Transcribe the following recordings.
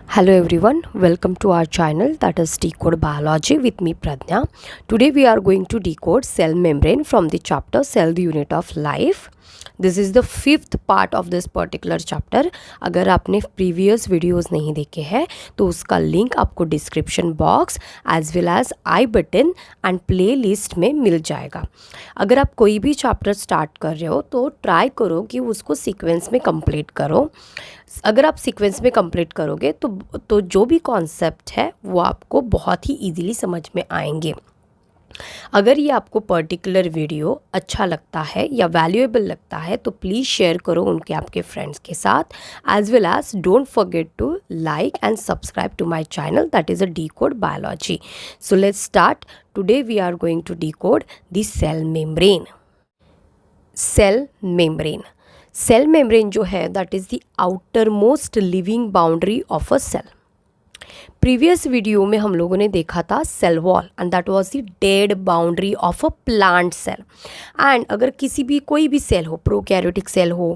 Hello everyone, welcome to our channel that is Decode Biology with me Pradnya. Today we are going to decode cell membrane from the chapter Cell the Unit of Life. This is the fifth part of this particular chapter. अगर आपने previous videos नहीं देखे हैं तो उसका link आपको description box as well as I button and playlist में मिल जाएगा. अगर आप कोई भी chapter start कर रहे हो तो try करो कि उसको sequence में complete करो. अगर आप सीक्वेंस में कंप्लीट करोगे तो जो भी कॉन्सेप्ट है वो आपको बहुत ही इजीली समझ में आएंगे. अगर ये आपको पर्टिकुलर वीडियो अच्छा लगता है या वैल्यूएबल लगता है तो प्लीज़ शेयर करो उनके आपके फ्रेंड्स के साथ. As well as don't forget to like and subscribe to my channel that is a decode biology. So let's start. Today we are going to decode the cell membrane. Cell membrane. Cell membrane जो है that is the outermost living boundary of a cell. Previous video में हम लोगों ने देखा था cell wall and that was the dead boundary of a plant cell. And अगर किसी भी कोई भी सेल हो, प्रोकैरियोटिक सेल हो,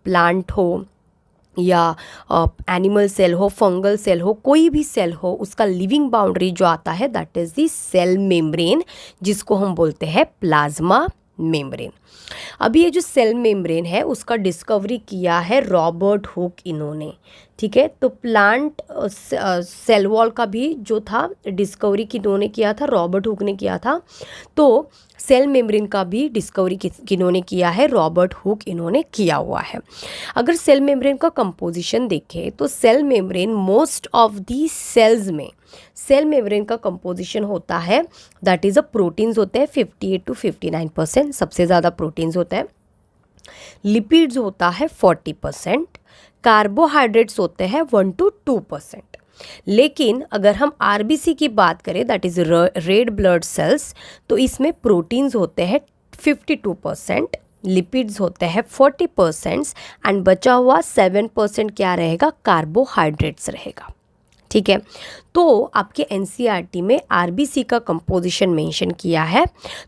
प्लांट हो या एनिमल सेल हो, फंगल सेल हो, कोई भी सेल हो, उसका लिविंग बाउंड्री जो आता है that is the cell membrane, जिसको हम बोलते हैं प्लाज्मा मेम्ब्रेन. अभी ये जो सेल मेम्ब्रेन है उसका डिस्कवरी किया है रॉबर्ट हुक इन्होंने. ठीक है, तो प्लांट सेल वॉल का भी जो था डिस्कवरी किन्होंने किया था, रॉबर्ट हुक ने किया था. तो सेल मेम्ब्रेन का भी डिस्कवरी किन्होंने किया है, रॉबर्ट हुक इन्होंने किया हुआ है. अगर सेल मेम्ब्रेन का कंपोजिशन देखें तो cell membrane most of the cells में सेल मेम्ब्रेन का कंपोजिशन होता है दैट इज़ अ प्रोटीन्स होते हैं 58 to 59%. सबसे ज़्यादा प्रोटीन्स होते हैं. लिपिड्स होता है 40%. कार्बोहाइड्रेट्स होते हैं 1 to 2%. लेकिन अगर हम आरबीसी की बात करें that is red blood cells, तो इसमें प्रोटीन्स होते हैं 52%, लिपिड्स होते हैं 40% एंड बचा हुआ 7% क्या रहेगा, कार्बोहाइड्रेट्स रहेगा. ठीक है, तो आपके एनसीईआरटी में आरबीसी का कंपोजिशन मेंशन किया है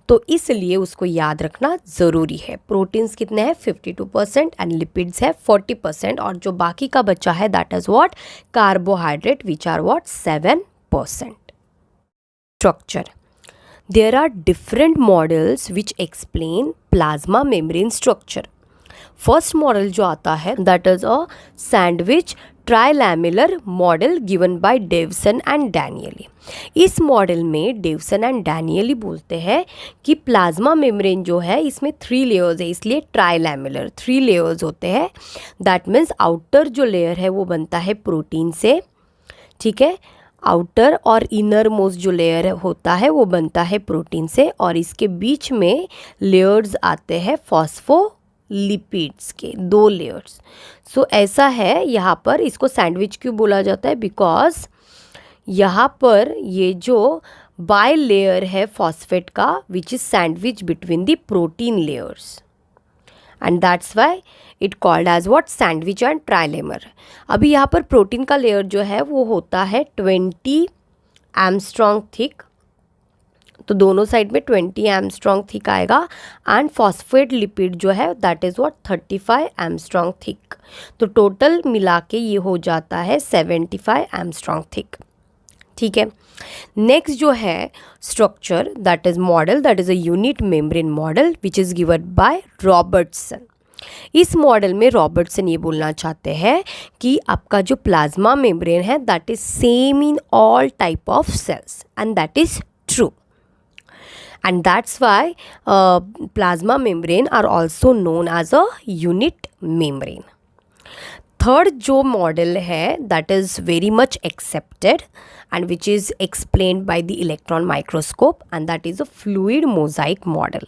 तो इसलिए उसको याद रखना ज़रूरी है. प्रोटीन्स कितने हैं 52% एंड लिपिड्स है 40% और जो बाकी का बच्चा है that is what, carbohydrate which are what 7%. Structure. There are different models which explain plasma membrane structure. First model जो आता है that is a sandwich trilamellar model given by Davson and Danielli. इस मॉडल में Dawson and डैनियली बोलते हैं कि plasma membrane जो है इसमें 3 लेयर्स है, इसलिए ट्राइलैमिलर 3 लेयर्स होते हैं. दैट मीन्स आउटर जो लेयर है वो बनता है प्रोटीन से. ठीक है, आउटर और इनर मोस्ट जो लेयर होता है वो बनता है प्रोटीन से और इसके बीच में लेयर्स आते हैं फॉस्फोलिपिड्स के 2 लेयर्स. सो ऐसा है. यहाँ पर इसको सैंडविच क्यों बोला जाता है, बिकॉज यहाँ पर ये जो बाय लेयर है फॉस्फेट का which is sandwich between the protein layers and that's why it called as what sandwich and trilamellar. अभी यहाँ पर प्रोटीन का लेयर जो है वो होता है 20 एमस्ट्रॉन्ग थिक, तो दोनों साइड में 20 एमस्ट्रॉन्ग थिक आएगा एंड फॉस्फेट लिपिड जो है that is what 35 Armstrong thick. तो टोटल मिला के ये हो जाता है 75 एमस्ट्रॉन्ग थिक. ठीक है, नेक्स्ट जो है structure that is model that is a unit membrane model which is given by Robertson. इस मॉडल में रॉबर्टसन ये बोलना चाहते हैं कि आपका जो प्लाज्मा मेम्ब्रेन है that is same in all type of cells and that is true. And that's why plasma membrane are also known as a unit membrane. Third जो मॉडल है that is very much accepted and which is explained by the electron microscope and that is a fluid mosaic model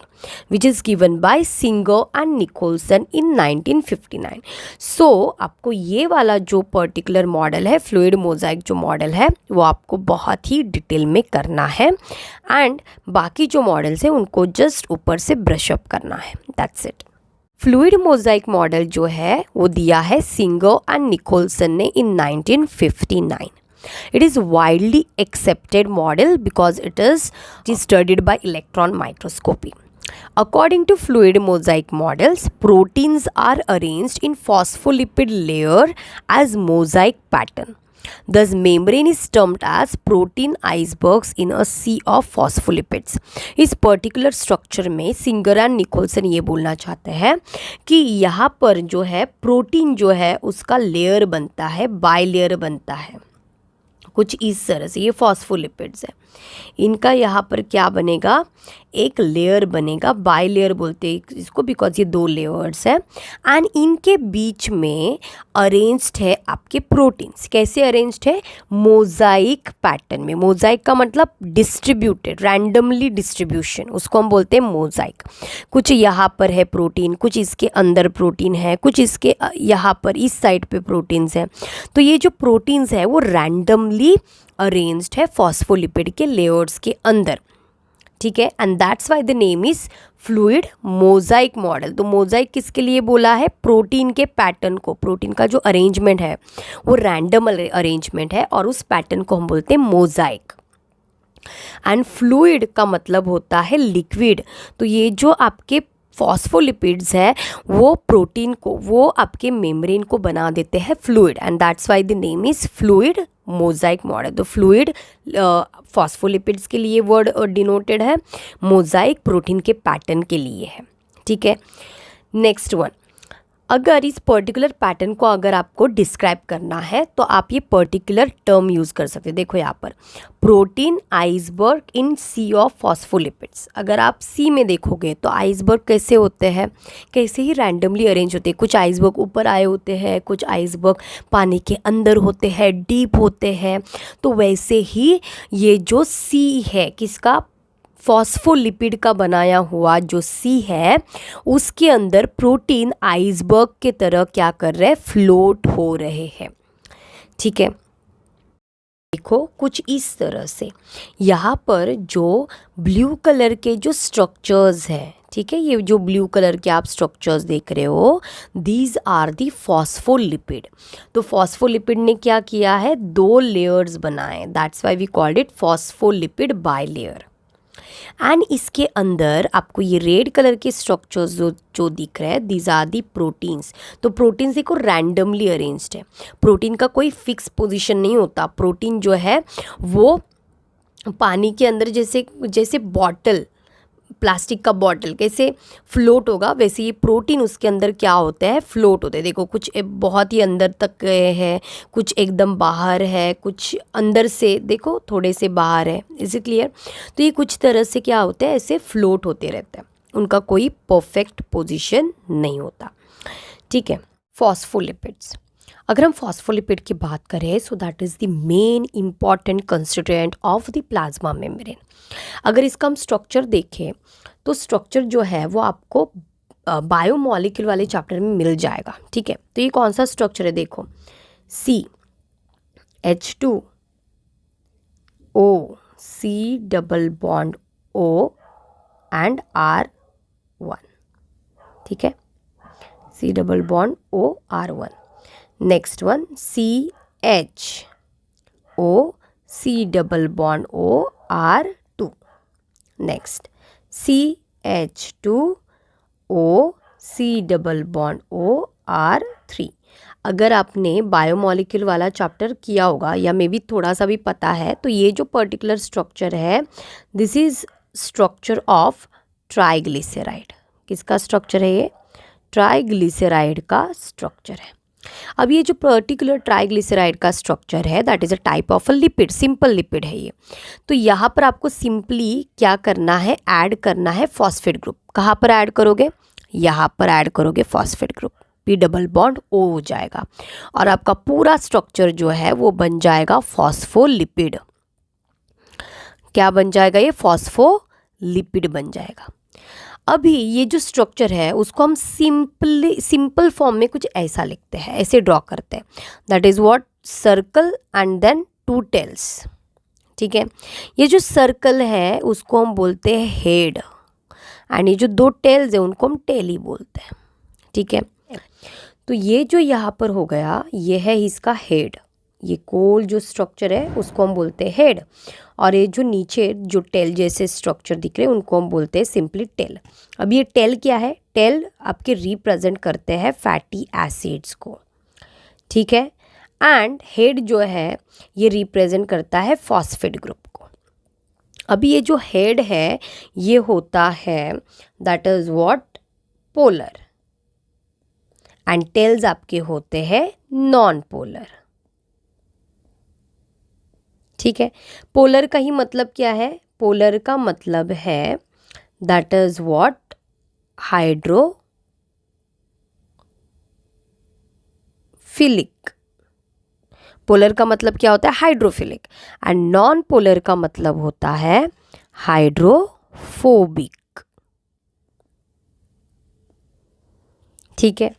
which is given by Singer and Nicolson in 1959. So आपको ये वाला जो particular model है fluid mosaic जो model है वो आपको बहुत ही डिटेल में करना है एंड बाकी जो मॉडल्स हैं उनको जस्ट ऊपर से ब्रशअप करना है. That's it. Fluid mosaic model जो है वो दिया है सिंगर एंड निकोलसन ने इन 1959. It is widely accepted model because it is studied by electron microscopy. According to fluid mosaic models, proteins are arranged in phospholipid layer as mosaic pattern. Thus membrane is termed as protein icebergs in a sea of phospholipids. इस particular structure में singer and Nicolson ये बोलना चाहते हैं कि यहाँ पर जो है प्रोटीन जो है उसका लेयर बनता है, बाई लेयर बनता है कुछ इस तरह से। ये फॉस्फोलिपिड्स है, इनका यहाँ पर क्या बनेगा, एक लेयर बनेगा, बाई लेयर बोलते हैं इसको बिकॉज ये 2 लेयर्स है। एंड इनके बीच में अरेंज्ड है आपके प्रोटीन्स। कैसे अरेंज्ड है, मोजाइक पैटर्न में। मोजाइक का मतलब डिस्ट्रीब्यूटेड, रैंडमली डिस्ट्रीब्यूशन, उसको हम बोलते हैं मोजाइक। कुछ यहाँ पर है प्रोटीन, कुछ इसके अंदर प्रोटीन है, कुछ इसके यहाँ पर इस साइड पे प्रोटीन्स हैं। तो ये जो प्रोटीन्स है वो रैंडमली अरेंज्ड है फॉस्फोलिपिड के लेयर्स के अंदर, ठीक है। And that's why the name is fluid mosaic model. तो मोजाइक किसके लिए बोला है, प्रोटीन के पैटर्न को। प्रोटीन का जो अरेंजमेंट है वो रैंडम अरेंजमेंट है और उस पैटर्न को हम बोलते हैं मोजाइक। एंड फ्लूइड का मतलब होता है लिक्विड। तो ये जो आपके फॉस्फोलिपिड्स है वो प्रोटीन को, वो आपके मेम्ब्रेन को बना देते हैं fluid, and that's why the name is fluid mosaic model. तो फ्लूइड फॉस्फोलिपिड्स के लिए वर्ड डिनोटेड है, मोजाइक प्रोटीन के पैटर्न के लिए है, ठीक है। नेक्स्ट वन, अगर इस पर्टिकुलर पैटर्न को अगर आपको डिस्क्राइब करना है तो आप ये पर्टिकुलर टर्म यूज़ कर सकते हैं। देखो यहाँ पर protein iceberg in sea of phospholipids. अगर आप सी में देखोगे तो आइसबर्ग कैसे होते हैं, कैसे ही रैंडमली अरेंज होते हैं। कुछ आइसबर्ग ऊपर आए होते हैं, कुछ आइसबर्ग पानी के अंदर होते हैं, डीप होते हैं। तो वैसे ही ये जो सी है किसका, फॉस्फोलिपिड का बनाया हुआ जो सी है उसके अंदर प्रोटीन आइसबर्ग के तरह क्या कर रहे हैं, फ्लोट हो रहे हैं, ठीक है। देखो कुछ इस तरह से यहाँ पर जो ब्लू कलर के जो स्ट्रक्चर्स हैं, ठीक है, ये जो ब्लू कलर के आप स्ट्रक्चर्स देख रहे हो, दीज आर दी फॉस्फोलिपिड। तो फॉस्फोलिपिड ने क्या किया है, 2 लेयर्स बनाए, that's why we called it phospholipid bilayer. And इसके अंदर आपको ये रेड कलर के स्ट्रक्चर्स जो दिख रहे हैं, दीज आर दी प्रोटीन्स। तो प्रोटीन्स देखो रैंडमली अरेंज्ड है, प्रोटीन का कोई फिक्स पोजीशन नहीं होता। प्रोटीन जो है वो पानी के अंदर जैसे बॉटल, प्लास्टिक का बॉटल कैसे फ्लोट होगा, वैसे ये प्रोटीन उसके अंदर क्या होते हैं, फ्लोट होते हैं। देखो कुछ बहुत ही अंदर तक गए हैं, कुछ एकदम बाहर है, कुछ अंदर से देखो थोड़े से बाहर है, इज इट क्लियर। तो ये कुछ तरह से क्या होते हैं, ऐसे फ्लोट होते रहते हैं, उनका कोई परफेक्ट पोजीशन नहीं होता, ठीक है। फॉस्फोलिपिड्स, अगर हम फॉस्फोलिपिड की बात करें सो that is the main important constituent of the plasma membrane. अगर इसका हम स्ट्रक्चर देखें तो स्ट्रक्चर जो है वो आपको बायोमॉलिक्यूल वाले चैप्टर में मिल जाएगा, ठीक है। तो ये कौन सा स्ट्रक्चर है, देखो CH2O, C double bond O and R1, ठीक है, C double bond O R1। Next one CHO, C double bond O R2। Next CH2O, C double bond O R3। अगर आपने बायोमॉलिक्यूल वाला चैप्टर किया होगा या मे बी थोड़ा सा भी पता है तो ये जो पर्टिकुलर स्ट्रक्चर है this is structure of triglyceride. किसका स्ट्रक्चर है ये, ट्राइग्लिसराइड का स्ट्रक्चर है। अब ये जो पर्टिकुलर ट्राइग्लिसराइड का स्ट्रक्चर है that is a type of a lipid, simple lipid है ये। तो यहाँ पर आपको सिंपली क्या करना है, ऐड करना है फॉस्फेट ग्रुप। कहाँ पर ऐड करोगे, यहाँ पर ऐड करोगे phosphate group, P double bond O हो जाएगा और आपका पूरा स्ट्रक्चर जो है वो बन जाएगा फॉस्फोलिपिड। क्या बन जाएगा, ये फॉस्फोलिपिड बन जाएगा। अभी ये जो स्ट्रक्चर है उसको हम सिंपल फॉर्म में कुछ ऐसा लिखते हैं, ऐसे ड्रॉ करते हैं, that is what, circle and then 2 tails, ठीक है। ये जो सर्कल है उसको हम बोलते हैं हेड एंड ये जो 2 टेल्स है उनको हम टेल ही बोलते हैं, ठीक है। तो ये जो यहाँ पर हो गया ये है इसका हेड, ये गोल जो स्ट्रक्चर है उसको हम बोलते हैं हेड, और ये जो नीचे जो टेल जैसे स्ट्रक्चर दिख रहे हैं उनको हम बोलते हैं सिंपली टेल। अब ये टेल क्या है, टेल आपके रिप्रेजेंट करते हैं फैटी एसिड्स को, ठीक है। एंड हेड जो है ये रिप्रेजेंट करता है फॉस्फेट ग्रुप को। अभी ये जो हेड है ये होता है that is what polar, and tails आपके होते हैं नॉन पोलर। ठीक है, पोलर का ही मतलब क्या है? पोलर का मतलब है that is what hydrophilic. Polar का मतलब क्या होता है? हाइड्रोफिलिक। एंड नॉन पोलर का मतलब होता है हाइड्रोफोबिक। ठीक है,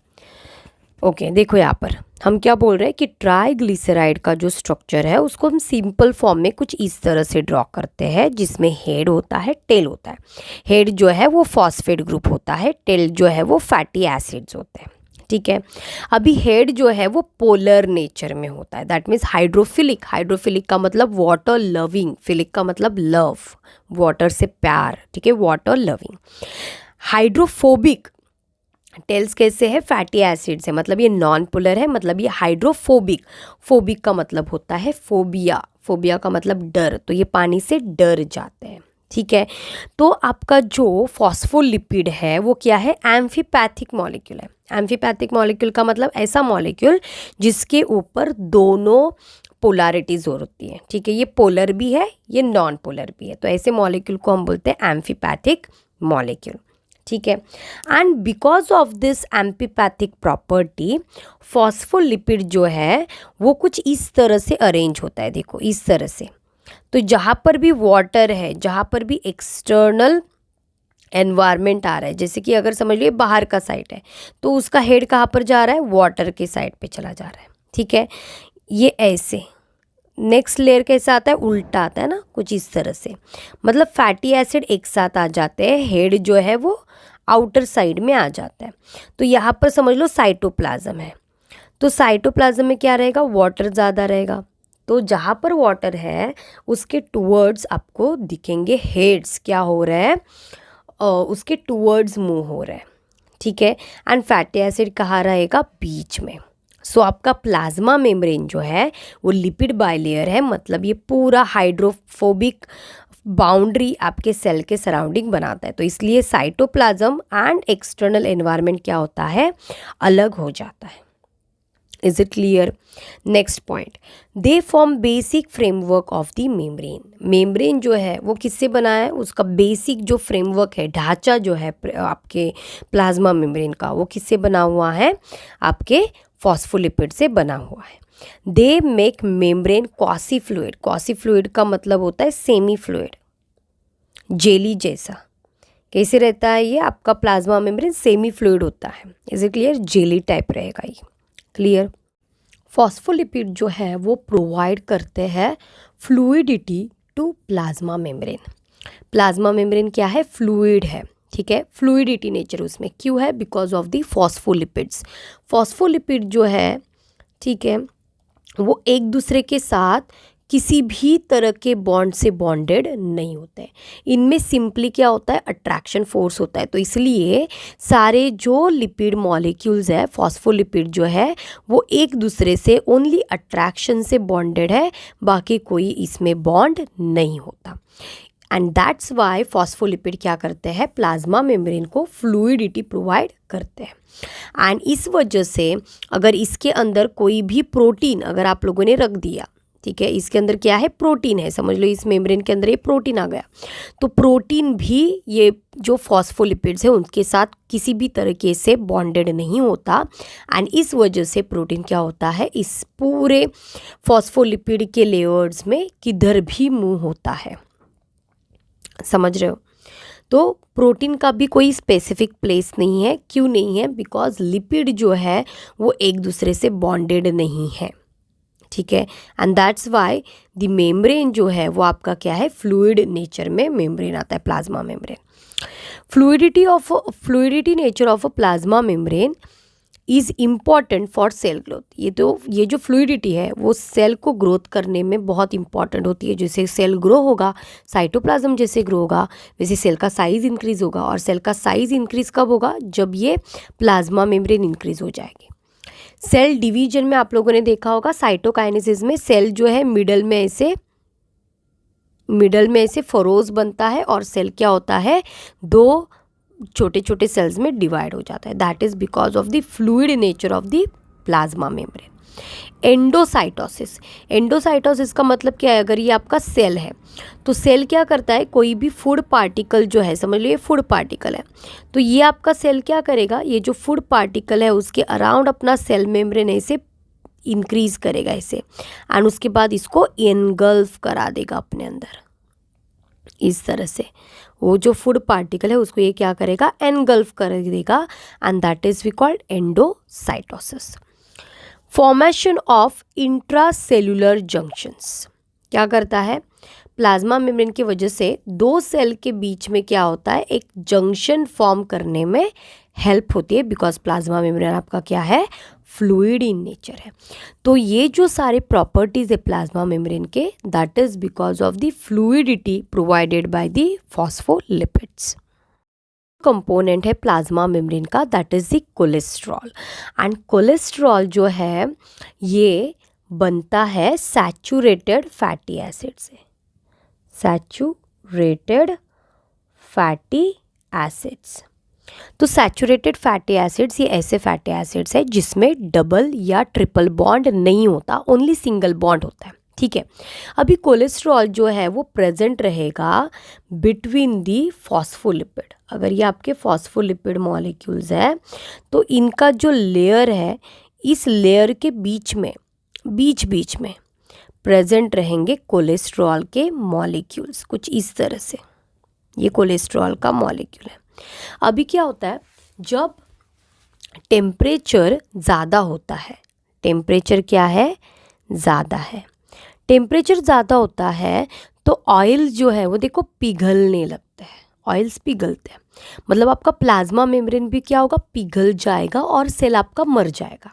ओके देखो यहाँ पर हम क्या बोल रहे हैं कि ट्राइग्लिसराइड का जो स्ट्रक्चर है उसको हम सिंपल फॉर्म में कुछ इस तरह से ड्रॉ करते हैं, जिसमें हेड होता है, टेल होता है। हेड जो है वो फॉस्फेट ग्रुप होता है, टेल जो है वो फैटी एसिड्स होते हैं। ठीक है, अभी हेड जो है वो पोलर नेचर में होता है, दैट मीन्स हाइड्रोफिलिक। हाइड्रोफिलिक का मतलब वाटर लविंग, फिलिक का मतलब लव, वाटर से प्यार। ठीक है, वाटर लविंग। हाइड्रोफोबिक, टेल्स कैसे है? फैटी एसिड से, मतलब ये नॉन पोलर है, मतलब ये हाइड्रोफोबिक। फोबिक का मतलब होता है फोबिया, फोबिया का मतलब डर, तो ये पानी से डर जाते हैं। ठीक है, तो आपका जो फॉस्फोलिपिड है वो क्या है? एम्फीपैथिक मॉलिक्यूल है। एम्फीपैथिक मॉलिक्यूल का मतलब ऐसा मॉलिक्यूल जिसके ऊपर दोनों पोलैरिटीज होती है। ठीक है, ये पोलर भी है, ये नॉन पोलर भी है, तो ऐसे मॉलिक्यूल को हम बोलते हैं एम्फीपैथिक मॉलिक्यूल। ठीक है, and because of this amphipathic property phospholipid जो है वो कुछ इस तरह से अरेंज होता है, देखो इस तरह से। तो जहाँ पर भी वाटर है, जहाँ पर भी एक्सटर्नल एनवायरनमेंट आ रहा है, जैसे कि अगर समझ लीजिए बाहर का साइड है तो उसका हेड कहाँ पर जा रहा है? वाटर के साइड पे चला जा रहा है। ठीक है, ये ऐसे। नेक्स्ट लेयर कैसा आता है? उल्टा आता है ना, कुछ इस तरह से, मतलब फैटी एसिड एक साथ आ जाते हैं, हेड जो है वो आउटर साइड में आ जाता है। तो यहाँ पर समझ लो साइटोप्लाज्म है, तो साइटोप्लाज्म में क्या रहेगा? वाटर ज़्यादा रहेगा, तो जहाँ पर वाटर है उसके टूवर्ड्स आपको दिखेंगे हेड्स क्या हो रहा है? उसके टूवर्ड्स मूव हो रहा है। ठीक है, एंड फैटी एसिड कहाँ रहेगा? बीच में। सो आपका प्लाज्मा मेम्ब्रेन जो है वो लिपिड बाइलेयर है, मतलब ये पूरा हाइड्रोफोबिक बाउंड्री आपके सेल के सराउंडिंग बनाता है, तो इसलिए साइटोप्लाज्म एंड एक्सटर्नल एनवायरनमेंट क्या होता है? अलग हो जाता है। Is it clear? Next point, they form basic framework of the membrane. Membrane जो है वो किससे बना है? उसका बेसिक जो फ्रेमवर्क है, ढांचा जो है आपके प्लाज्मा मेम्ब्रेन का, वो किससे बना हुआ है? आपके फॉस्फोलिपिड से बना हुआ है। They make membrane quasi fluid. Quasi fluid का मतलब होता है सेमी फ्लूइड, जेली जैसा। कैसे रहता है ये आपका प्लाज्मा मेम्ब्रेन? सेमी फ्लूइड होता है। Is it clear? Jelly type रहेगा ये। क्लियर? फॉस्फोलिपिड जो है वो प्रोवाइड करते हैं fluidity to plasma membrane. Plasma membrane क्या है? फ्लूइड है। ठीक है, फ्लूइडिटी नेचर उसमें क्यों है? Because of the phospholipids. Phospholipid जो है, ठीक है, वो एक दूसरे के साथ किसी भी तरह के बॉन्ड से बॉन्डेड नहीं होते हैं। इनमें सिंपली क्या होता है? अट्रैक्शन फोर्स होता है, तो इसलिए सारे जो लिपिड मॉलिक्यूल्स है, फॉस्फोलिपिड जो है वो एक दूसरे से ओनली अट्रैक्शन से बॉन्डेड है, बाकी कोई इसमें बॉन्ड नहीं होता। एंड दैट्स वाई फॉस्फोलिपिड क्या करते हैं? प्लाज्मा मेम्ब्रेन को फ्लूइडिटी प्रोवाइड करते हैं। एंड इस वजह से अगर इसके अंदर कोई भी प्रोटीन अगर आप लोगों ने रख दिया, ठीक है, इसके अंदर क्या है? प्रोटीन है, समझ लो इस मेम्ब्रेन के अंदर ये प्रोटीन आ गया, तो प्रोटीन भी ये जो फॉस्फोलिपिड्स है उनके साथ किसी भी तरीके से बॉन्डेड नहीं होता। एंड इस वजह से प्रोटीन क्या होता है? इस पूरे फॉस्फोलिपिड के लेयर्स में किधर भी मूव होता है। समझ रहे हो? तो प्रोटीन का भी कोई स्पेसिफिक प्लेस नहीं है। क्यों नहीं है? बिकॉज लिपिड जो है वो एक दूसरे से बॉन्डेड नहीं है। ठीक है, and that's why the membrane जो है वो आपका क्या है? फ्लूइड नेचर में मेम्ब्रेन आता है, plasma membrane. Fluidity nature of a plasma membrane is important for sale growth. ये जो फ्लूइडिटी है वो सेल को ग्रोथ करने में बहुत इंपॉर्टेंट होती है। जैसे सेल ग्रो होगा, साइटोप्लाज्म जैसे ग्रो होगा, वैसे सेल का साइज़ इंक्रीज होगा। और सेल का साइज़ इंक्रीज कब होगा? जब ये प्लाज्मा मेम्ब्रेन इंक्रीज हो जाएगी। सेल डिवीजन में आप लोगों ने देखा होगा साइटोकाइनेसिस में सेल जो है मिडल में ऐसे फरोज बनता है और सेल क्या होता है, दो छोटे छोटे सेल्स में डिवाइड हो जाता है। That is because of the fluid nature of the plasma membrane. Endocytosis का मतलब क्या है, अगर ये आपका सेल है तो सेल क्या करता है, कोई भी फूड पार्टिकल जो है, समझ लो ये फूड पार्टिकल है, तो ये आपका सेल क्या करेगा, ये जो फूड पार्टिकल है उसके अराउंड अपना सेल मेम्ब्रेन ऐसे इंक्रीज करेगा ऐसे, एंड उसके बाद इसको एनगल्फ करा देगा अपने अंदर। इस तरह से वो जो फूड पार्टिकल है उसको ये क्या करेगा, एनगल्फ कर देगा, and that is we called endocytosis. Formation of intracellular junctions क्या करता है, प्लाज्मा मेम्ब्रेन की वजह से दो सेल के बीच में क्या होता है, एक जंक्शन फॉर्म करने में हेल्प होती है, बिकॉज प्लाज्मा मेम्ब्रेन आपका क्या है, फ्लूइड इन नेचर है। तो ये जो सारे प्रॉपर्टीज है प्लाज्मा मेम्ब्रेन के, that is because of the fluidity provided by the phospholipids. Component है प्लाज्मा मेम्ब्रेन का, that is the cholesterol, and cholesterol जो है ये बनता है सैचुरेटेड फैटी एसिड से, सैचुरेटेड फैटी एसिड्स। तो सैचुरेटेड फैटी एसिड्स ये ऐसे फैटी एसिड्स है जिसमें डबल या ट्रिपल बॉन्ड नहीं होता, ओनली सिंगल बॉन्ड होता है, ठीक है। अभी कोलेस्ट्रॉल जो है वो प्रेजेंट रहेगा बिटवीन दी फॉस्फोलिपिड। अगर ये आपके फॉस्फोलिपिड मॉलिक्यूल्स है तो इनका जो लेयर है, इस लेयर के बीच में प्रेजेंट रहेंगे कोलेस्ट्रॉल के मॉलिक्यूल्स, कुछ इस तरह से। ये कोलेस्ट्रॉल का मॉलिक्यूल है। अभी क्या होता है, जब टेम्परेचर ज़्यादा होता है, टेम्परेचर क्या है, ज़्यादा है, टेम्परेचर ज़्यादा होता है तो ऑयल जो है वो देखो पिघलने लगता है, ऑयल्स पिघलते हैं, मतलब आपका प्लाज्मा मेम्ब्रेन भी क्या होगा, पिघल जाएगा और सेल आपका मर जाएगा।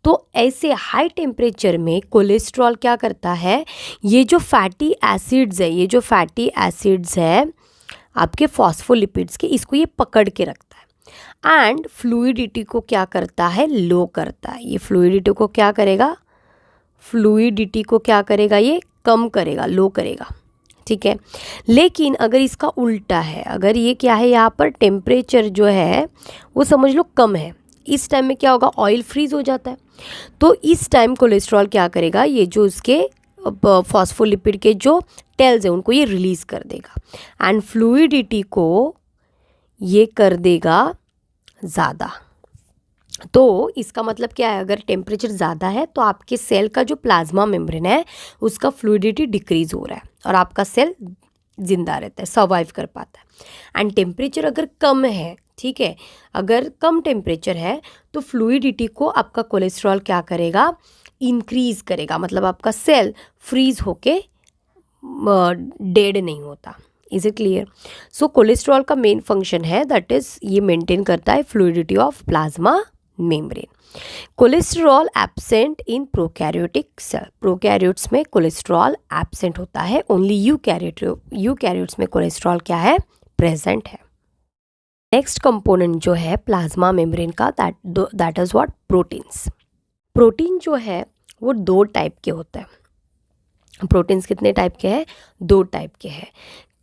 तो ऐसे हाई टेम्परेचर में कोलेस्ट्रॉल क्या करता है, ये जो फैटी एसिड्स है आपके फॉस्फोलिपिड्स के, इसको ये पकड़ के रखता है एंड फ्लूइडिटी को क्या करता है, लो करता है। ये फ्लूइडिटी को क्या करेगा, ये कम करेगा, लो करेगा, ठीक है। लेकिन अगर इसका उल्टा है, अगर ये क्या है, यहाँ पर टेम्परेचर जो है वो समझ लो कम है, इस टाइम में क्या होगा, ऑयल फ्रीज हो जाता है। तो इस टाइम कोलेस्ट्रॉल क्या करेगा, ये जो उसके फॉस्फोलिपिड के जो टेल्स है उनको ये रिलीज कर देगा एंड फ्लूइडिटी को ये कर देगा ज़्यादा। तो इसका मतलब क्या है, अगर टेम्परेचर ज़्यादा है तो आपके सेल का जो प्लाज्मा मेम्ब्रेन है उसका फ्लूइडिटी डिक्रीज हो रहा है और आपका सेल जिंदा रहता है, सर्वाइव कर पाता है। एंड टेम्परेचर अगर कम है, ठीक है, अगर कम टेम्परेचर है तो फ्लूइडिटी को आपका कोलेस्ट्रॉल क्या करेगा, इंक्रीज करेगा, मतलब आपका सेल फ्रीज होके डेड नहीं होता। Is it clear? So cholesterol का मेन फंक्शन है दैट इज ये मेंटेन करता है fluidity of plasma membrane. Cholesterol absent in prokaryotic cell, prokaryotes में कोलेस्ट्रॉल एब्सेंट होता है, ओनली यूकैरियोट्स में कोलेस्ट्रॉल क्या है, प्रेजेंट है। नेक्स्ट कंपोनेंट जो है प्लाज्मा मेम्ब्रेन का, that is what, proteins. Protein जो है वो दो टाइप के होते हैं। प्रोटीन्स कितने टाइप के हैं, दो टाइप के हैं।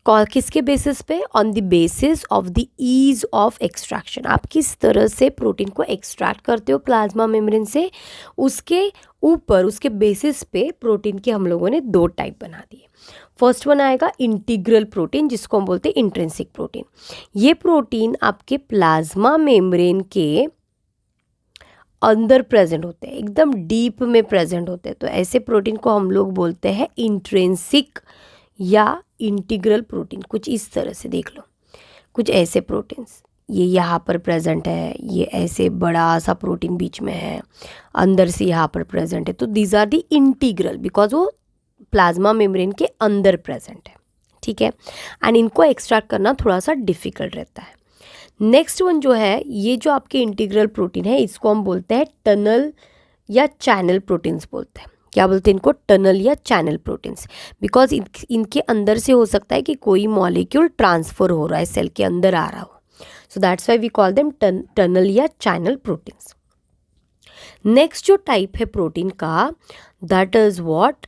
किसके बेसिस पे, on the basis of the ease of extraction. आप किस तरह से प्रोटीन को एक्सट्रैक्ट करते हो प्लाज्मा मेम्ब्रेन से, उसके ऊपर, उसके बेसिस पे प्रोटीन के हम लोगों ने दो टाइप बना दिए। फर्स्ट वन आएगा इंटीग्रल प्रोटीन, जिसको हम बोलते हैं इंट्रिंसिक प्रोटीन। ये प्रोटीन आपके प्लाज्मा मेम्ब्रेन के अंदर प्रेजेंट होते हैं, एकदम डीप में प्रेजेंट होते हैं। तो ऐसे प्रोटीन को हम लोग बोलते हैं इंट्रिंसिक या इंटीग्रल प्रोटीन। कुछ इस तरह से देख लो, कुछ ऐसे प्रोटीन्स, ये यहाँ पर प्रेजेंट है, ये ऐसे बड़ा सा प्रोटीन बीच में है, अंदर से यहाँ पर प्रेजेंट है। तो these are the integral, because वो प्लाज्मा मेम्ब्रेन के अंदर प्रेजेंट है, ठीक है, एंड इनको एक्सट्रैक्ट करना थोड़ा सा डिफिकल्ट रहता है। नेक्स्ट वन जो है, ये जो आपके इंटीग्रल प्रोटीन है, इसको हम बोलते हैं टनल या चैनल प्रोटीन्स बोलते हैं। क्या बोलते हैं इनको, टनल या चैनल प्रोटीन्स, बिकॉज इनके अंदर से हो सकता है कि कोई मॉलिक्यूल ट्रांसफर हो रहा है, सेल के अंदर आ रहा हो, so that's why we call them tunnel या चैनल प्रोटीन्स। नेक्स्ट जो टाइप है प्रोटीन का, that is what,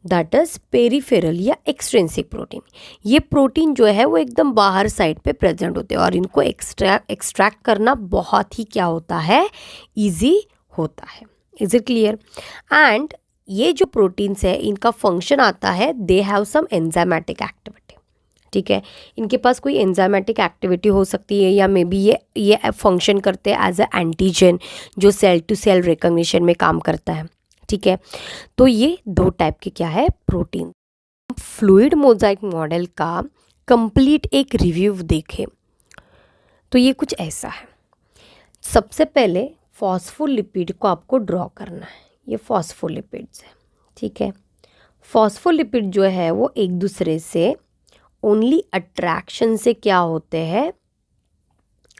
that is peripheral या एक्सट्रिंसिक प्रोटीन। ये प्रोटीन जो है वो एकदम बाहर साइड पे प्रेजेंट होते हैं और इनको एक्सट्रैक्ट करना बहुत ही क्या होता है, इजी होता है। Is it clear? एंड ये जो प्रोटीन्स है इनका फंक्शन आता है, they have some enzymatic activity. ठीक है, इनके पास कोई एंजाइमेटिक एक्टिविटी हो सकती है या मे बी ये फंक्शन करते हैं एज अ एंटीजन जो सेल टू सेल रिकॉग्निशन में काम करता है। ठीक है, तो ये दो टाइप के क्या है, प्रोटीन। फ्लूइड मोजाइक मॉडल का कंप्लीट एक रिव्यू देखें तो ये कुछ ऐसा है। सबसे पहले फॉस्फोलिपिड को आपको ड्रॉ करना है। ये फॉस्फोलिपिड्स है। ठीक है, फॉस्फोलिपिड जो है वो एक दूसरे से ओनली अट्रैक्शन से क्या होते हैं,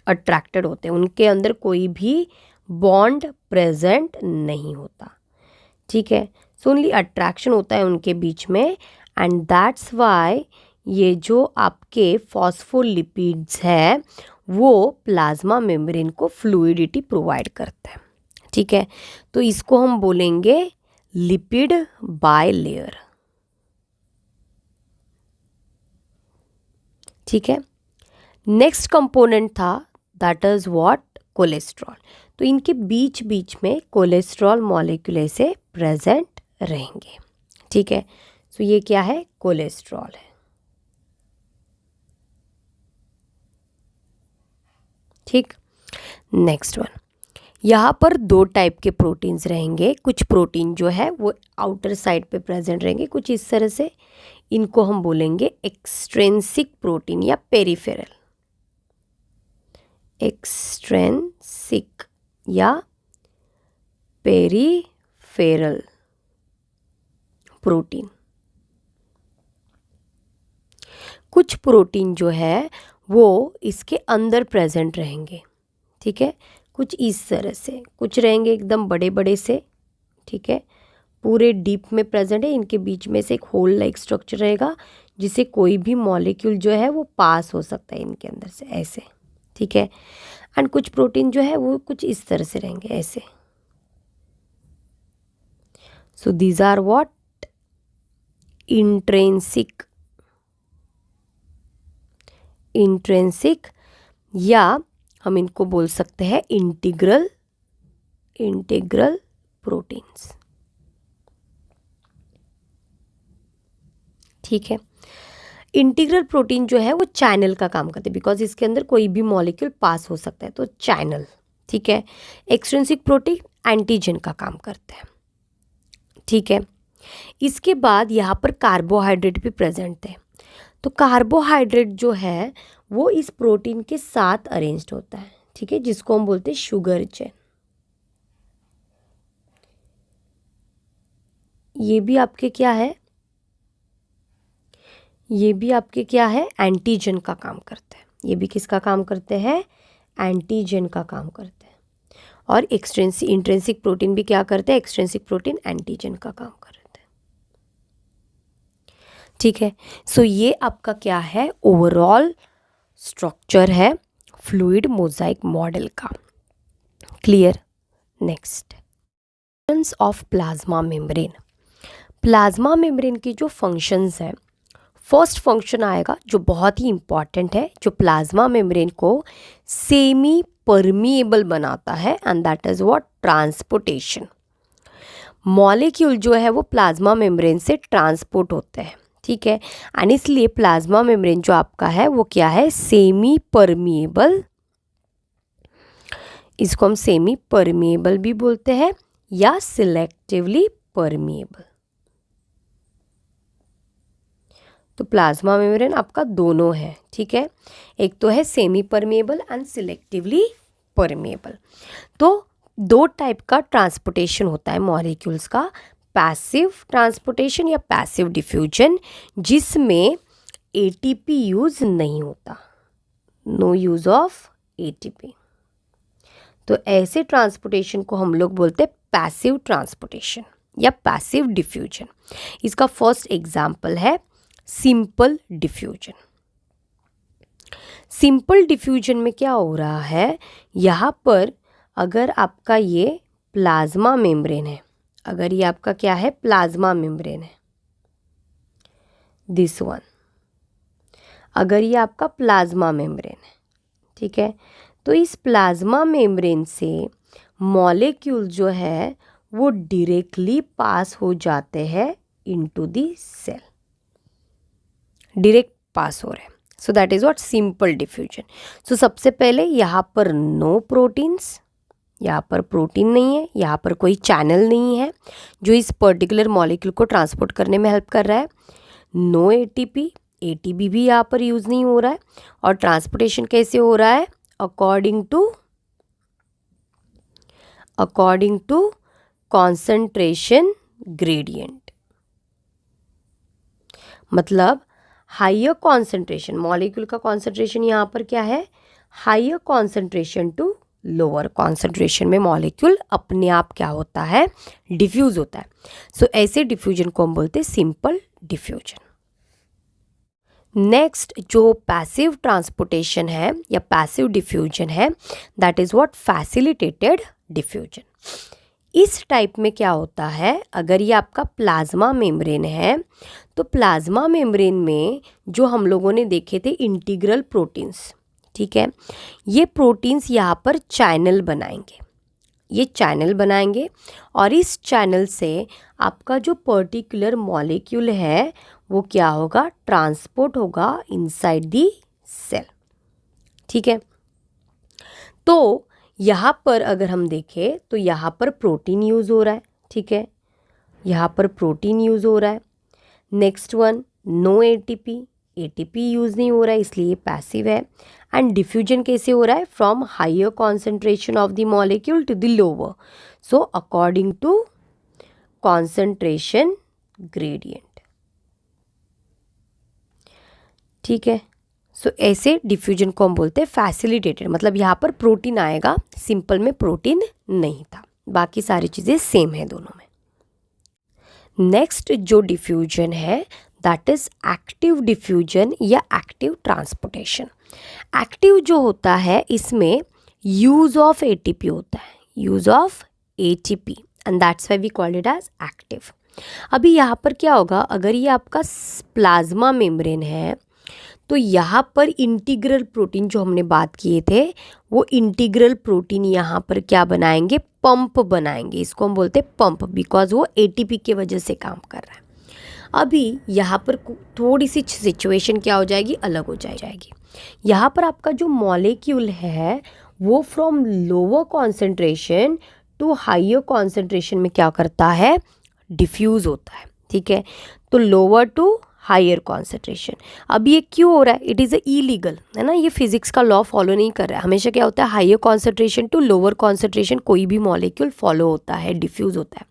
अट्रैक्टेड होते हैं। उनके अंदर कोई भी बॉन्ड प्रेजेंट नहीं होता। ठीक है, सो ओनली अट्रैक्शन होता है उनके बीच में, एंड दैट्स वाई ये जो आपके फॉस्फोलिपिड्स है वो प्लाज्मा मेम्ब्रेन को फ्लूइडिटी प्रोवाइड करते हैं। ठीक है, तो इसको हम बोलेंगे लिपिड बाइलेयर। ठीक है, नेक्स्ट कंपोनेंट था दैट इज व्हाट, कोलेस्ट्रॉल। तो इनके बीच बीच में कोलेस्ट्रॉल मॉलिक्यूल ऐसे प्रेजेंट रहेंगे। ठीक है, सो ये क्या है, कोलेस्ट्रॉल है। ठीक, नेक्स्ट वन, यहाँ पर दो टाइप के प्रोटीन्स रहेंगे। कुछ प्रोटीन जो है वो आउटर साइड पे प्रेजेंट रहेंगे, कुछ इस तरह से। इनको हम बोलेंगे एक्सट्रिंसिक प्रोटीन या पेरिफेरल। एक्सट्रिंसिक या पेरिफेरल प्रोटीन। कुछ प्रोटीन जो है वो इसके अंदर प्रेजेंट रहेंगे। ठीक है, कुछ इस तरह से, कुछ रहेंगे एकदम बड़े बड़े से। ठीक है, पूरे डीप में प्रेजेंट है। इनके बीच में से एक होल लाइक स्ट्रक्चर रहेगा जिसे कोई भी मॉलिक्यूल जो है वो पास हो सकता है इनके अंदर से, ऐसे। ठीक है, एंड कुछ प्रोटीन जो है वो कुछ इस तरह से रहेंगे, ऐसे। So these are what, intrinsic. Intrinsic या हम इनको बोल सकते हैं इंटीग्रल प्रोटीन्स। ठीक है, इंटीग्रल प्रोटीन जो है वो चैनल का काम करते हैं, बिकॉज इसके अंदर कोई भी मॉलिक्यूल पास हो सकता है, तो चैनल। ठीक है, एक्सट्रिंसिक प्रोटीन एंटीजन का काम करते हैं। ठीक है, इसके बाद यहाँ पर कार्बोहाइड्रेट भी प्रेजेंट थे। तो कार्बोहाइड्रेट जो है वो इस प्रोटीन के साथ अरेंज्ड होता है। ठीक है, जिसको हम बोलते हैं शुगर चेन। ये भी आपके क्या है, ये भी आपके क्या है, एंटीजन का काम करते हैं। ये भी किसका काम करते हैं, एंटीजन का काम करते हैं। और इंट्रिंसिक प्रोटीन भी क्या करते हैं, एक्सट्रिंसिक प्रोटीन एंटीजन का काम करते हैं। ठीक है, सो ये आपका क्या है, ओवरऑल स्ट्रक्चर है फ्लूइड मोजाइक मॉडल का। Clear? Next, functions of plasma membrane. Plasma membrane की जो फंक्शंस हैं, फर्स्ट फंक्शन आएगा जो बहुत ही इंपॉर्टेंट है, जो प्लाज्मा मेम्ब्रेन को सेमी परमिएबल बनाता है, and that is what, transportation. Molecule जो है वो प्लाज्मा मेम्ब्रेन से ट्रांसपोर्ट होते हैं। ठीक है, एंड इसलिए प्लाज्मा मेम्ब्रेन जो आपका है वो क्या है, सेमी परमिएबल। इसको हम सेमी परमिएबल भी बोलते हैं या सिलेक्टिवली परमिएबल। तो प्लाज्मा मेम्ब्रेन आपका दोनों है। ठीक है, एक तो है semi permeable and selectively permeable. तो दो टाइप का ट्रांसपोर्टेशन होता है मॉलिक्यूल्स का, पैसिव ट्रांसपोर्टेशन या पैसिव डिफ्यूजन, जिसमें एटीपी यूज नहीं होता, नो यूज ऑफ एटीपी। तो ऐसे ट्रांसपोर्टेशन को हम लोग बोलते हैं पैसिव ट्रांसपोर्टेशन या पैसिव डिफ्यूजन। इसका फर्स्ट एग्जाम्पल है सिंपल डिफ्यूजन। सिंपल डिफ्यूजन में क्या हो रहा है, यहाँ पर अगर आपका ये प्लाज्मा मेम्ब्रेन है, अगर ये आपका क्या है, प्लाज्मा मेम्ब्रेन है, दिस वन, अगर ये आपका प्लाज्मा मेम्ब्रेन है, ठीक है, तो इस प्लाज्मा मेम्ब्रेन से मॉलिक्यूल जो है वो डायरेक्टली पास हो जाते हैं into the cell, direct pass हो रहे हैं। So that is what simple diffusion. So सबसे पहले यहाँ पर नो प्रोटीन्स, यहाँ पर प्रोटीन नहीं है, यहाँ पर कोई चैनल नहीं है जो इस पर्टिकुलर मॉलिक्यूल को ट्रांसपोर्ट करने में हेल्प कर रहा है, नो एटीपी, एटीपी भी यहाँ पर यूज़ नहीं हो रहा है, और ट्रांसपोर्टेशन कैसे हो रहा है, अकॉर्डिंग टू कॉन्सेंट्रेशन ग्रेडियंट, मतलब हाइयर कॉन्सेंट्रेशन, मॉलिक्यूल का कॉन्सेंट्रेशन यहाँ पर क्या है, higher concentration to lower concentration में मॉलिक्यूल अपने आप क्या होता है, डिफ्यूज होता है। सो ऐसे डिफ्यूजन को हम बोलते हैं सिंपल डिफ्यूजन। नेक्स्ट जो पैसिव ट्रांसपोर्टेशन है या पैसिव डिफ्यूजन है, that is what facilitated diffusion. इस टाइप में क्या होता है, अगर ये आपका प्लाज्मा मेम्ब्रेन है तो प्लाज्मा मेम्ब्रेन में जो हम लोगों ने देखे थे इंटीग्रल प्रोटीन्स, ठीक है, ये प्रोटीन्स यहाँ पर चैनल बनाएंगे, ये चैनल बनाएंगे और इस चैनल से आपका जो पर्टिकुलर मॉलिक्यूल है वो क्या होगा, ट्रांसपोर्ट होगा इनसाइड दी सेल, ठीक है। तो यहाँ पर अगर हम देखें तो यहाँ पर प्रोटीन यूज़ हो रहा है, ठीक है, यहाँ पर प्रोटीन यूज़ हो रहा है। Next one, no ATP, ATP use नहीं हो रहा है इसलिए ये पैसिव है। एंड डिफ्यूजन कैसे हो रहा है, from higher concentration of the molecule to the lower, so according to concentration gradient, ठीक है। सो ऐसे डिफ्यूजन को हम बोलते हैं फैसिलिटेटेड, मतलब यहाँ पर प्रोटीन आएगा, सिंपल में प्रोटीन नहीं था, बाकी सारी चीज़ें सेम है दोनों में। नेक्स्ट जो डिफ्यूजन है दैट इज एक्टिव डिफ्यूजन या एक्टिव ट्रांसपोर्टेशन। एक्टिव जो होता है इसमें यूज ऑफ एटीपी होता है, use of ATP, and that's why we call it as active. अभी यहाँ पर क्या होगा, अगर ये आपका प्लाज्मा मेम्ब्रेन है तो यहाँ पर इंटीग्रल प्रोटीन जो हमने बात किए थे वो इंटीग्रल प्रोटीन यहाँ पर क्या बनाएंगे, पंप बनाएंगे, इसको हम बोलते हैं पंप, बिकॉज वो एटीपी के वजह से काम कर रहा है। अभी यहाँ पर थोड़ी सी सिचुएशन क्या हो जाएगी, अलग हो जाएगी। यहाँ पर आपका जो मॉलिक्यूल है वो from lower concentration to higher concentration में क्या करता है, डिफ्यूज़ होता है, ठीक है। तो लोअर टू हायर कॉन्सेंट्रेशन, अब ये क्यों हो रहा है, इट इज़ इलीगल है ना, ये फिजिक्स का लॉ फॉलो नहीं कर रहा है। हमेशा क्या होता है, higher concentration to lower concentration कोई भी मॉलिक्यूल फॉलो होता है, डिफ्यूज़ होता है,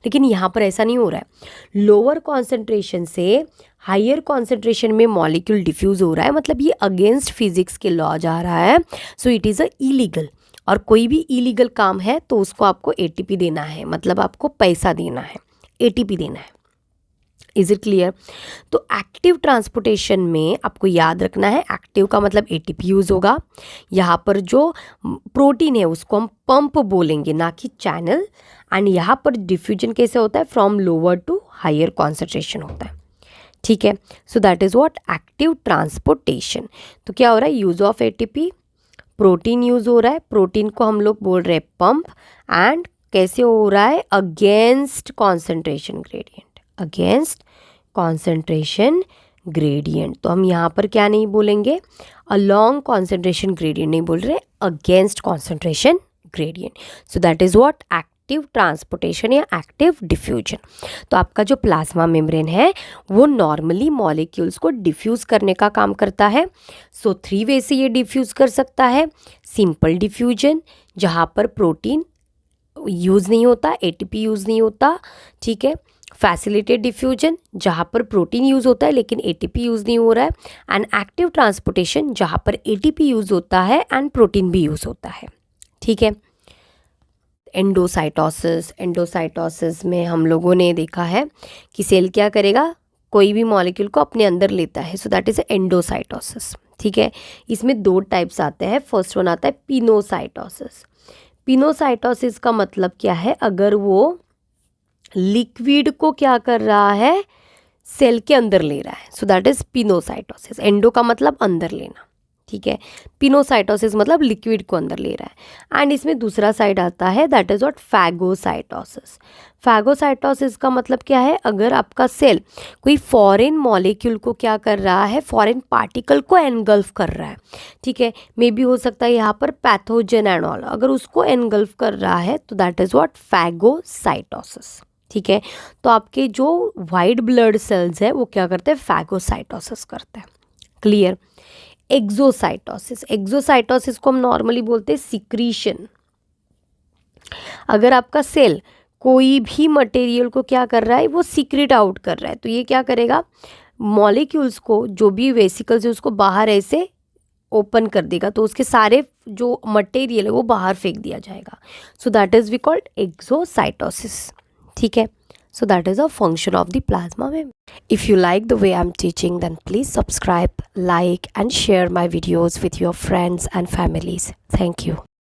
लेकिन यहाँ पर ऐसा नहीं हो रहा है। लोअर कॉन्सेंट्रेशन से हायर कॉन्सेंट्रेशन में मॉलिक्यूल डिफ्यूज़ हो रहा है, मतलब ये अगेंस्ट फिजिक्स के लॉ जा रहा है, सो इट इज़ इलीगल। और कोई भी इलीगल काम है तो उसको आपको एटीपी देना है, मतलब आपको पैसा देना है, एटीपी देना है। Is it clear? तो एक्टिव ट्रांसपोर्टेशन में आपको याद रखना है, एक्टिव का मतलब एटीपी यूज़ होगा, यहाँ पर जो प्रोटीन है उसको हम पंप बोलेंगे ना कि चैनल, एंड यहाँ पर डिफ्यूजन कैसे होता है, from lower to higher concentration होता है, ठीक है। So that is what active transportation. तो क्या हो रहा है, use of ATP, protein use हो रहा है, प्रोटीन को हम लोग बोल रहे हैं पंप, एंड कैसे हो रहा है, against concentration gradient, against concentration gradient. तो हम यहाँ पर क्या नहीं बोलेंगे, अलोंग कॉन्सेंट्रेशन ग्रेडियंट नहीं बोल रहे, against concentration gradient. So that is what active transportation या एक्टिव डिफ्यूजन। तो आपका जो प्लाज्मा मेम्ब्रेन है वो नॉर्मली मॉलिक्यूल्स को डिफ्यूज़ करने का काम करता है। सो 3 वे से ये डिफ्यूज़ कर सकता है, सिंपल डिफ्यूजन जहाँ पर प्रोटीन यूज़ नहीं होता, एटीपी यूज़ नहीं होता, ठीक है। फैसिलिटेटेड डिफ्यूजन जहाँ पर प्रोटीन यूज़ होता है लेकिन एटीपी यूज़ नहीं हो रहा है, एंड एक्टिव ट्रांसपोर्टेशन जहाँ पर एटीपी यूज़ होता है एंड प्रोटीन भी यूज़ होता है, ठीक है। एंडोसाइटोसिस, एंडोसाइटोसिस में हम लोगों ने देखा है कि सेल क्या करेगा, कोई भी मॉलिक्यूल को अपने अंदर लेता है, सो दैट इज़ एंडोसाइटोसिस, ठीक है। इसमें 2 टाइप्स आते हैं, फर्स्ट वन आता है पिनोसाइटोसिस। पिनोसाइटोसिस का मतलब क्या है, अगर वो लिक्विड को क्या कर रहा है, सेल के अंदर ले रहा है, so that is pinocytosis. Endo का मतलब अंदर लेना, ठीक है। पिनोसाइटोसिस मतलब लिक्विड को अंदर ले रहा है। एंड इसमें दूसरा साइड आता है, that is what, phagocytosis. Phagocytosis का मतलब क्या है, अगर आपका सेल कोई फॉरेन मॉलिक्यूल को क्या कर रहा है, फॉरेन पार्टिकल को एनगल्फ कर रहा है, ठीक है। मे बी हो सकता है यहाँ पर पैथोजन एंड ऑल, अगर उसको एनगल्फ कर रहा है तो दैट इज व्हाट, फैगोसाइटोसिस, ठीक है। तो आपके जो वाइट ब्लड सेल्स है वो क्या करते हैं, फैगोसाइटोसिस करते हैं। क्लियर। एक्सोसाइटोसिस, एक्सोसाइटोसिस को हम नॉर्मली बोलते हैं सिक्रीशन। अगर आपका सेल कोई भी मटेरियल को क्या कर रहा है, वो सीक्रेट आउट कर रहा है, तो ये क्या करेगा, मॉलिक्यूल्स को, जो भी वेसिकल्स है उसको बाहर ऐसे ओपन कर देगा, तो उसके सारे जो मटेरियल है वो बाहर फेंक दिया जाएगा। So that is we called exocytosis, ठीक है। So that is a function of the plasma membrane. If you like the way I'm teaching, then please subscribe, like and share my videos with your friends and families. Thank you.